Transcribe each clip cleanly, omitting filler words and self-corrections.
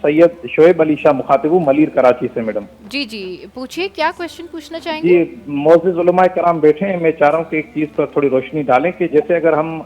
سید شعیب علی شاہ مخاطب ہوں، ملیر کراچی سے میڈم۔ جی جی پوچھیے، کیا کوشچن پوچھنا چاہیں جی گے؟ معزز علماء کرام بیٹھے ہیں، میں چاہ رہا ہوں کہ ایک چیز پر تھوڑی روشنی ڈالیں کہ جیسے اگر ہم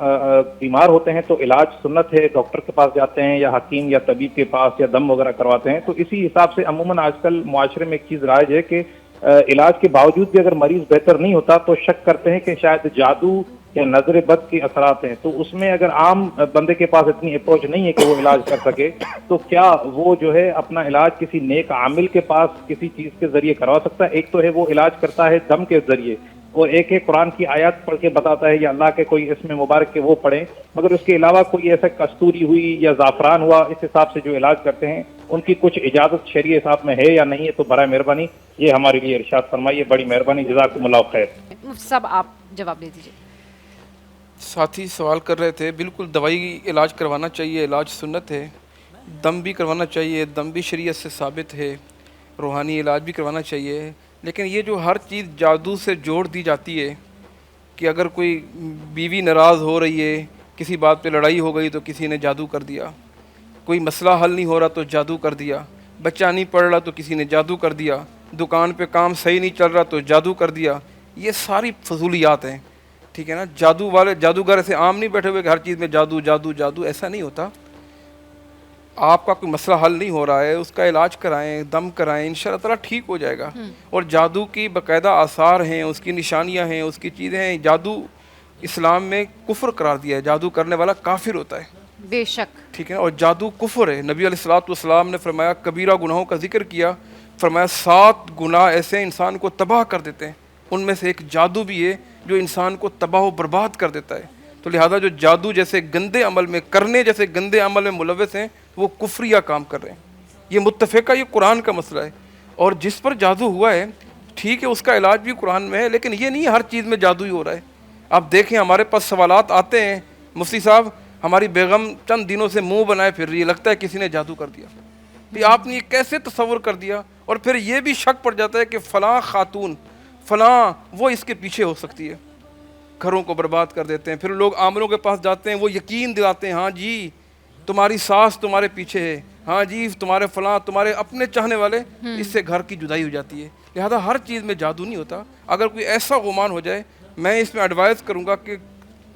بیمار ہوتے ہیں تو علاج سنت ہے، ڈاکٹر کے پاس جاتے ہیں یا حکیم یا طبیب کے پاس یا دم وغیرہ کرواتے ہیں، تو اسی حساب سے عموماً آج کل معاشرے میں ایک چیز رائج ہے کہ علاج کے باوجود بھی اگر مریض بہتر نہیں ہوتا تو شک کرتے ہیں کہ شاید جادو یا نظر بد کے اثرات ہیں۔ تو اس میں اگر عام بندے کے پاس اتنی اپروچ نہیں ہے کہ وہ علاج کر سکے، تو کیا وہ جو ہے اپنا علاج کسی نیک عامل کے پاس کسی چیز کے ذریعے کروا سکتا ہے؟ ایک تو ہے وہ علاج کرتا ہے دم کے ذریعے، اور ایک ہے قرآن کی آیات پڑھ کے بتاتا ہے یا اللہ کے کوئی اس میں مبارک کے وہ پڑھیں، مگر اس کے علاوہ کوئی ایسا کستوری ہوئی یا زعفران ہوا اس حساب سے جو علاج کرتے ہیں ان کی کچھ اجازت شرعی حساب میں ہے یا نہیں ہے؟ تو برائے مہربانی یہ ہمارے لیے ارشاد فرمائیے، بڑی مہربانی، جزاکم اللہ خیر۔ مفتی صاحب آپ جواب دے دیجیے۔ ساتھی سوال کر رہے تھے، بالکل دوائی علاج کروانا چاہیے، علاج سنت ہے، دم بھی کروانا چاہیے، دم بھی شریعت سے ثابت ہے، روحانی علاج بھی کروانا چاہیے، لیکن یہ جو ہر چیز جادو سے جوڑ دی جاتی ہے کہ اگر کوئی بیوی ناراض ہو رہی ہے، کسی بات پہ لڑائی ہو گئی تو کسی نے جادو کر دیا، کوئی مسئلہ حل نہیں ہو رہا تو جادو کر دیا، بچہ نہیں پڑھ رہا تو کسی نے جادو کر دیا، دکان پہ کام صحیح نہیں چل رہا تو جادو کر دیا، یہ ساری فضولیات ہیں، ٹھیک ہے نا۔ جادو والے جادوگر ایسے عام نہیں بیٹھے ہوئے کہ ہر چیز میں جادو جادو جادو، ایسا نہیں ہوتا۔ آپ کا کوئی مسئلہ حل نہیں ہو رہا ہے، اس کا علاج کرائیں، دم کرائیں، انشاءاللہ تعالیٰ ٹھیک ہو جائے گا۔ اور جادو کی باقاعدہ آثار ہیں، اس کی نشانیاں ہیں، اس کی چیزیں ہیں۔ جادو اسلام میں کفر قرار دیا ہے، جادو کرنے والا کافر ہوتا ہے، بے شک۔ ٹھیک ہے، اور جادو کفر ہے۔ نبی علیہ الصلوۃ والسلام نے فرمایا، کبیرہ گناہوں کا ذکر کیا، فرمایا 7 گناہ ایسے انسان کو تباہ کر دیتے ہیں، ان میں سے ایک جادو بھی ہے جو انسان کو تباہ و برباد کر دیتا ہے۔ تو لہذا جو جادو جیسے گندے عمل میں کرنے جیسے گندے عمل میں ملوث ہیں وہ کفریہ کام کر رہے ہیں، یہ متفقہ، یہ قرآن کا مسئلہ ہے۔ اور جس پر جادو ہوا ہے ٹھیک ہے، اس کا علاج بھی قرآن میں ہے، لیکن یہ نہیں ہر چیز میں جادو ہی ہو رہا ہے۔ آپ دیکھیں ہمارے پاس سوالات آتے ہیں، مفتی صاحب ہماری بیگم چند دنوں سے منہ بنائے پھر رہی ہے، لگتا ہے کسی نے جادو کر دیا۔ بھی آپ نے یہ کیسے تصور کر دیا؟ اور پھر یہ بھی شک پڑ جاتا ہے کہ فلاں خاتون فلاں وہ اس کے پیچھے ہو سکتی ہے، گھروں کو برباد کر دیتے ہیں۔ پھر لوگ عاملوں کے پاس جاتے ہیں، وہ یقین دلاتے ہیں، ہاں جی تمہاری ساس تمہارے پیچھے ہے، ہاں جی تمہارے فلاں تمہارے اپنے چاہنے والے، اس سے گھر کی جدائی ہو جاتی ہے۔ لہذا ہر چیز میں جادو نہیں ہوتا۔ اگر کوئی ایسا گمان ہو جائے، میں اس میں ایڈوائز کروں گا کہ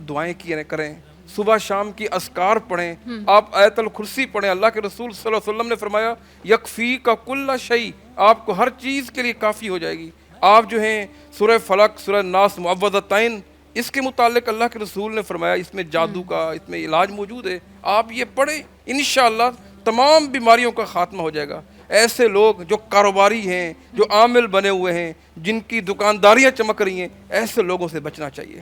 دعائیں کریں، صبح شام کی اذکار پڑھیں، آپ آیت الکرسی پڑھیں۔ اللہ کے رسول صلی اللہ علیہ وسلم نے فرمایا یکفیک کل شیء، آپ کو ہر چیز کے لیے کافی ہو جائے گی۔ آپ جو ہیں سورہ فلق، سورہ ناس، معوذتین، اس کے متعلق اللہ کے رسول نے فرمایا اس میں جادو کا، اس میں علاج موجود ہے، آپ یہ پڑھیں، انشاءاللہ تمام بیماریوں کا خاتمہ ہو جائے گا۔ ایسے لوگ جو کاروباری ہیں، جو عامل بنے ہوئے ہیں، جن کی دکانداریاں چمک رہی ہیں، ایسے لوگوں سے بچنا چاہیے۔